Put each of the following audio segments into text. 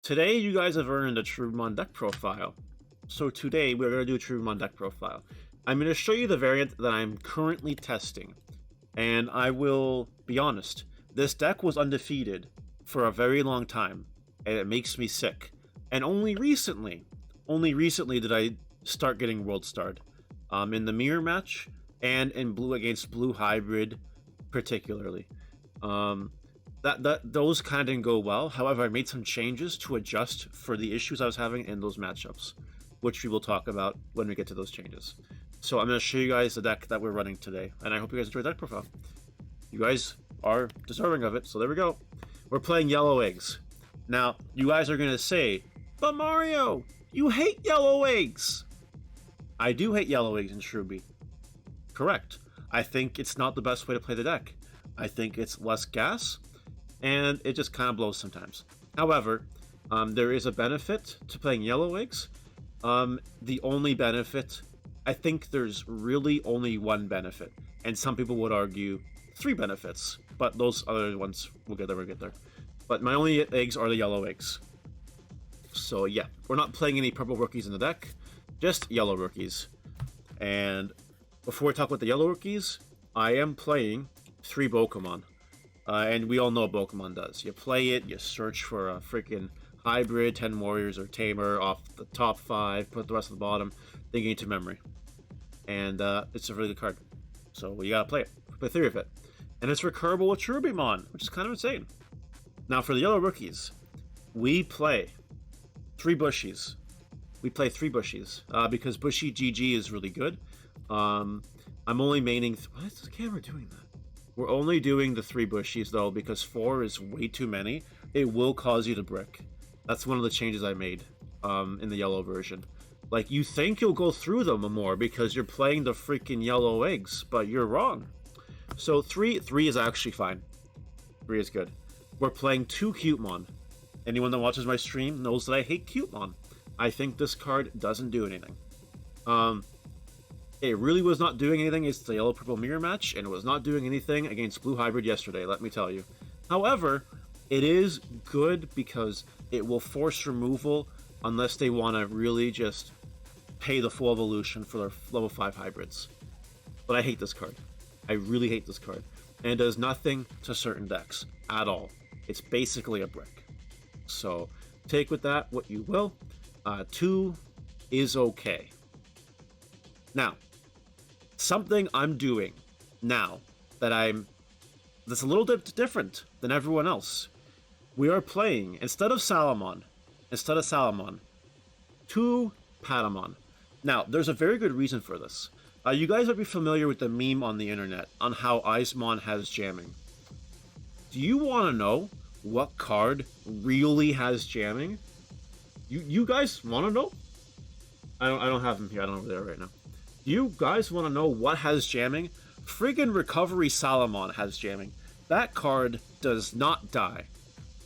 Today, you guys have earned a Cherubimon deck profile. So today, we're going to do a Cherubimon deck profile. I'm going to show you the variant that I'm currently testing. And I will be honest, this deck was undefeated for a very long time, and it makes me sick. And only recently did I start getting world starred. In the mirror match, and in blue against blue hybrid, particularly. Those kind of didn't go well. However, I made some changes to adjust for the issues I was having in those matchups, which we will talk about when we get to those changes. So I'm going to show you guys the deck that we're running today, and I hope you guys enjoy the deck profile. You guys are deserving of it, so there we go. We're playing Yellow Eggs. Now, you guys are going to say, but Mario, you hate Yellow Eggs! I do hate Yellow Eggs in Cherubi. Correct. I think it's not the best way to play the deck. I think it's less gas, and it just kind of blows sometimes. However, there is a benefit to playing Yellow Eggs. The only benefit, I think there's really only one benefit, and some people would argue 3 benefits, but those other ones, we'll get there. But my only eggs are the Yellow Eggs. So yeah, we're not playing any purple rookies in the deck, just yellow rookies. And before we talk about the yellow rookies, I am playing 3 Pokemon. And we all know what Pokemon does. You play it, you search for a freaking hybrid, 10 warriors, or tamer off the top 5, put the rest at the bottom, then you get to memory. And it's a really good card. So you gotta play it. Play 3 of it. And it's recurable with Cherubimon, which is kind of insane. Now for the yellow rookies, we play 3 Bushies. Because Bushy GG is really good. I'm only maining... Why is the camera doing that? We're only doing the 3 Bushies, though, because 4 is way too many. It will cause you to brick. That's one of the changes I made in the yellow version. Like, you think you'll go through them more because you're playing the freaking yellow eggs, but you're wrong. So 3 is actually fine. 3 is good. We're playing 2 Cutemon. Anyone that watches my stream knows that I hate Cutemon. I think this card doesn't do anything. It really was not doing anything against the yellow-purple mirror match, and it was not doing anything against blue hybrid yesterday, let me tell you. However, it is good because it will force removal unless they want to really just pay the full evolution for their level 5 hybrids. But I hate this card. I really hate this card. And it does nothing to certain decks at all. It's basically a brick. So take with that what you will. 2 is okay. Now, something I'm doing now that's a little bit different than everyone else. We are playing, instead of Salamon, 2 Patamon. Now, there's a very good reason for this. You guys might be familiar with the meme on the internet on how Icemon has jamming. Do you want to know what card really has jamming? You guys want to know? I don't have them here. I don't know there right now. Do you guys want to know what has jamming? Friggin' Recovery Salamon has jamming. That card does not die.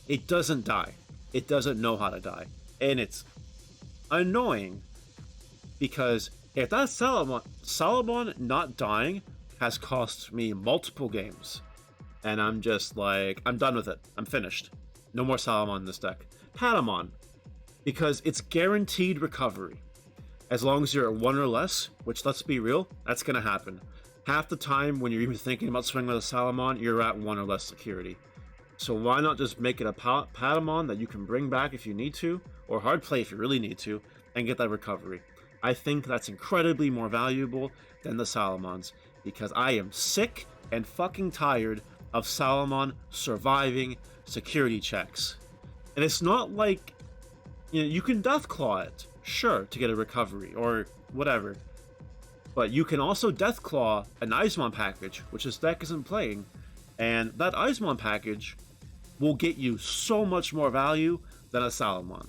It doesn't die. It doesn't know how to die. And it's annoying because if that Salamon not dying has cost me multiple games. And I'm just like, I'm done with it. I'm finished. No more Salamon in this deck. Patamon. Because it's guaranteed recovery. As long as you're at 1 or less, which, let's be real, that's going to happen. Half the time when you're even thinking about swinging with a Salamon, you're at 1 or less security. So why not just make it a Patamon that you can bring back if you need to, or hard play if you really need to, and get that recovery. I think that's incredibly more valuable than the Salamons, because I am sick and fucking tired of Salamon surviving security checks. And it's not like, you can Deathclaw it, sure, to get a recovery, or whatever. But you can also Deathclaw an Icemon package, which this deck isn't playing, and that Icemon package will get you so much more value than a Salamon.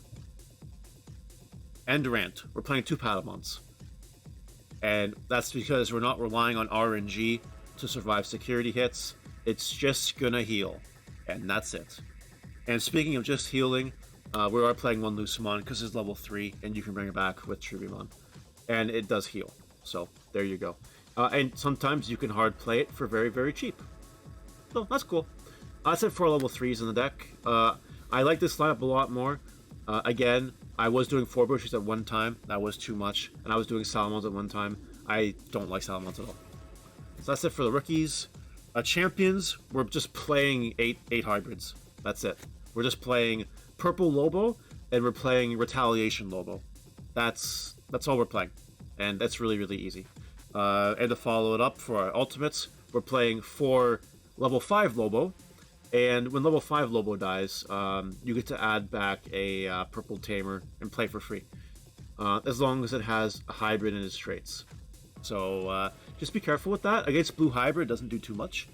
And Durant, we're playing 2 Patamons. And that's because we're not relying on RNG to survive security hits. It's just gonna heal, and that's it. And speaking of just healing, we are playing 1 Lucemon because it's level 3, and you can bring it back with Cherubimon. And it does heal, so there you go. And sometimes you can hard play it for very, very cheap. So that's cool. That's it for level 3s in the deck. I like this lineup a lot more. Again, I was doing 4 bushes at one time. That was too much. And I was doing Salamons at one time. I don't like Salamons at all. So that's it for the rookies. Champions, we're just playing 8 hybrids. That's it. We're just playing Purple Lobo, and we're playing Retaliation Lobo. That's all we're playing. And that's really, really easy. And to follow it up for our ultimates, we're playing 4 level 5 Lobo. And when level 5 Lobo dies, you get to add back a Purple Tamer and play for free. As long as it has a hybrid in its traits. So just be careful with that. Against Blue Hybrid, it doesn't do too much.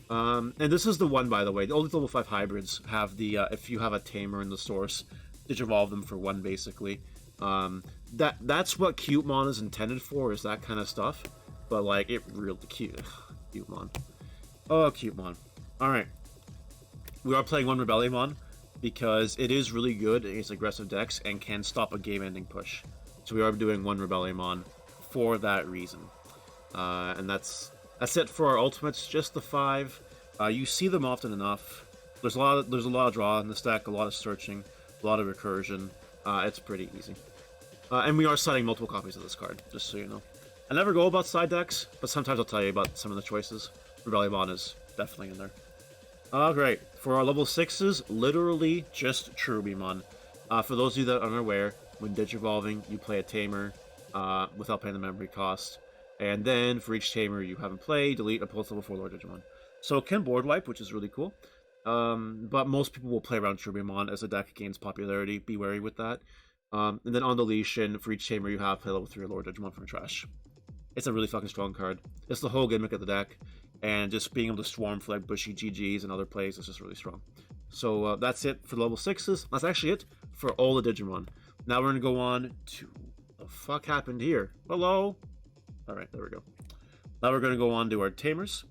And this is the one, by the way. All these level 5 hybrids have the, if you have a Tamer in the source, Digivolve them for 1, basically. That's what Cutemon is intended for, is that kind of stuff. But, like, it really cute. Cutemon. Oh, Cutemon. Alright. We are playing 1 Rebellion because it is really good against aggressive decks and can stop a game-ending push. So we are doing 1 Rebellion for that reason. And that's it for our ultimates, just the 5. You see them often enough. There's a lot of draw in this deck, a lot of searching, a lot of recursion. It's pretty easy. And we are citing multiple copies of this card, just so you know. I never go about side decks, but sometimes I'll tell you about some of the choices. Rebellion is definitely in there. Great. For our level 6s, literally just Cherubimon. For those of you that are unaware, when Digivolving, you play a Tamer without paying the memory cost. And then, for each Tamer you haven't played, delete a post level 4 Lord Digimon. So it can board wipe, which is really cool. But most people will play around Cherubimon as the deck gains popularity. Be wary with that. And then on deletion, for each Tamer you have, play level 3 Lord Digimon from trash. It's a really fucking strong card. It's the whole gimmick of the deck. And just being able to swarm for like bushy GGs and other plays is just really strong. So that's it for the level 6s. That's actually it for all the Digimon. Now we're going to go on to... What the fuck happened here? Hello? Alright, there we go. Now we're going to go on to our Tamers.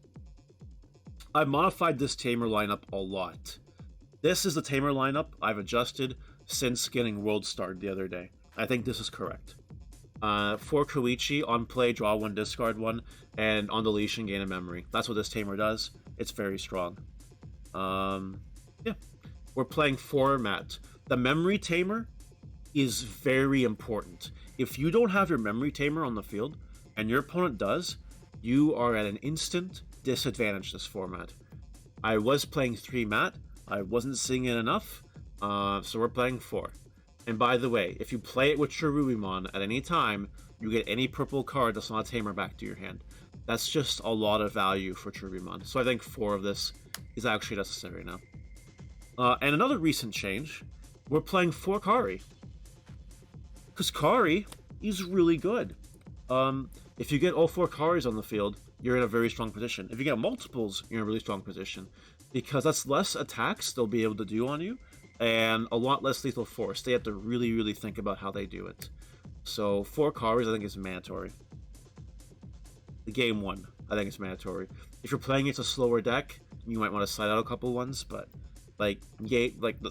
I've modified this Tamer lineup a lot. This is the Tamer lineup I've adjusted since getting World Starred the other day. I think this is correct. For Koichi, on play, draw 1, discard 1, and on deletion, gain a memory. That's what this Tamer does. It's very strong. Yeah. We're playing Format. The Memory Tamer is very important. If you don't have your Memory Tamer on the field, and your opponent does, you are at an instant disadvantage this format. I was playing 3 Mat. I wasn't seeing it enough, so we're playing 4. And by the way, if you play it with Cherubimon at any time, you get any purple card that's not a Tamer back to your hand. That's just a lot of value for Cherubimon. So I think 4 of this is actually necessary now. And another recent change, we're playing 4 Kari. Because Kari is really good. If you get all 4 Karis on the field, you're in a very strong position. If you get multiples, you're in a really strong position. Because that's less attacks they'll be able to do on you, and a lot less lethal force. They have to really, really think about how they do it. So 4 Karis, I think, is mandatory. The game 1, I think it's mandatory. If you're playing against a slower deck, you might want to slide out a couple ones, but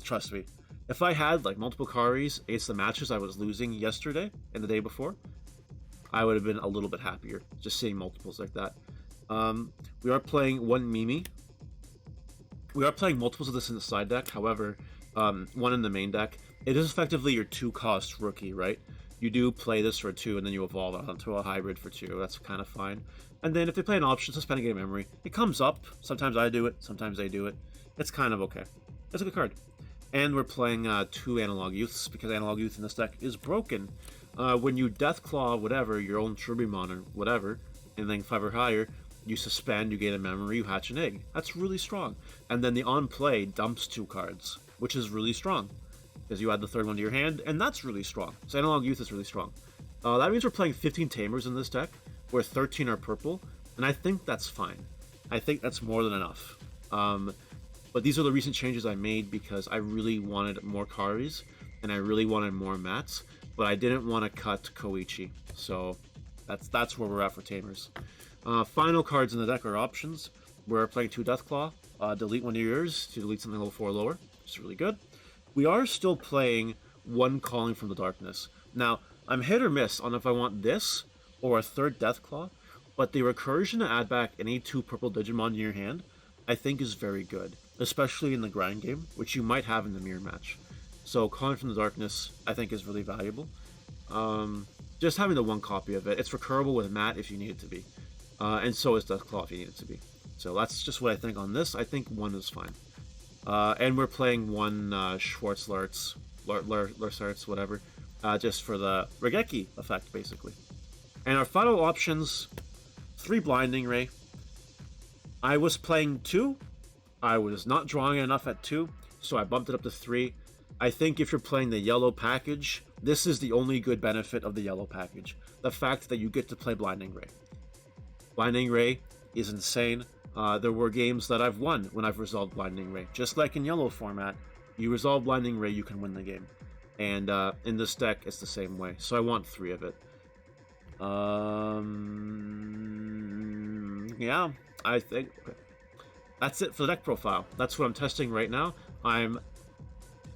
trust me. If I had like multiple Karis against the matches I was losing yesterday and the day before, I would have been a little bit happier just seeing multiples like that. We are playing 1 Mimi. We are playing multiples of this in the side deck, however, 1 in the main deck. It is effectively your 2-cost rookie, right? You do play this for 2, and then you evolve it onto a hybrid for 2. That's kind of fine. And then if they play an option, suspend a game memory. It comes up. Sometimes I do it. Sometimes they do it. It's kind of okay. It's a good card. And we're playing 2 Analog Youths, because Analog Youth in this deck is broken. When you Deathclaw whatever, your own Cherubimon or whatever, and then 5 or higher, you suspend, you gain a memory, you hatch an egg. That's really strong. And then the on-play dumps 2 cards, which is really strong. Because you add the 3rd one to your hand, and that's really strong. So Analog Youth is really strong. That means we're playing 15 Tamers in this deck, where 13 are purple, and I think that's fine. I think that's more than enough. But these are the recent changes I made because I really wanted more Karis, and I really wanted more Mats, but I didn't want to cut Koichi. So that's where we're at for Tamers. Final cards in the deck are options. We're playing 2 Deathclaw, delete 1 of yours to delete something level 4 or lower, which is really good. We are still playing 1 Calling from the Darkness. Now, I'm hit or miss on if I want this or a 3rd Deathclaw, but the recursion to add back any 2 purple Digimon in your hand, I think is very good, especially in the grind game, which you might have in the mirror match. So Calling from the Darkness, I think, is really valuable. Just having the one copy of it. It's recurable with Matt if you need it to be. And so is Deathclaw if you need it to be. So that's just what I think on this. I think one is fine. And we're playing one Schwartz Lartz, whatever, just for the Regeki effect, basically. And our final options, 3 Blinding Ray. I was playing 2. I was not drawing enough at 2, so I bumped it up to 3. I think if you're playing the yellow package, this is the only good benefit of the yellow package. The fact that you get to play Blinding Ray. Blinding Ray is insane. There were games that I've won when I've resolved Blinding Ray. Just like in yellow format, you resolve Blinding Ray, you can win the game. And in this deck, it's the same way. So I want 3 of it. Yeah, I think that's it for the deck profile. That's what I'm testing right now. I'm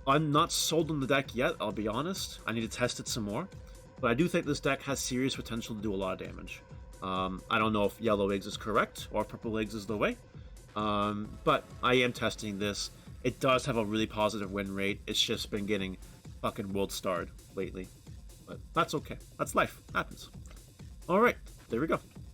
not sold on the deck yet, I'll be honest. I need to test it some more. But I do think this deck has serious potential to do a lot of damage. I don't know if yellow eggs is correct or purple eggs is the way. But I am testing this. It does have a really positive win rate. It's just been getting fucking world starred lately. But that's okay. That's life. Happens. Alright, there we go.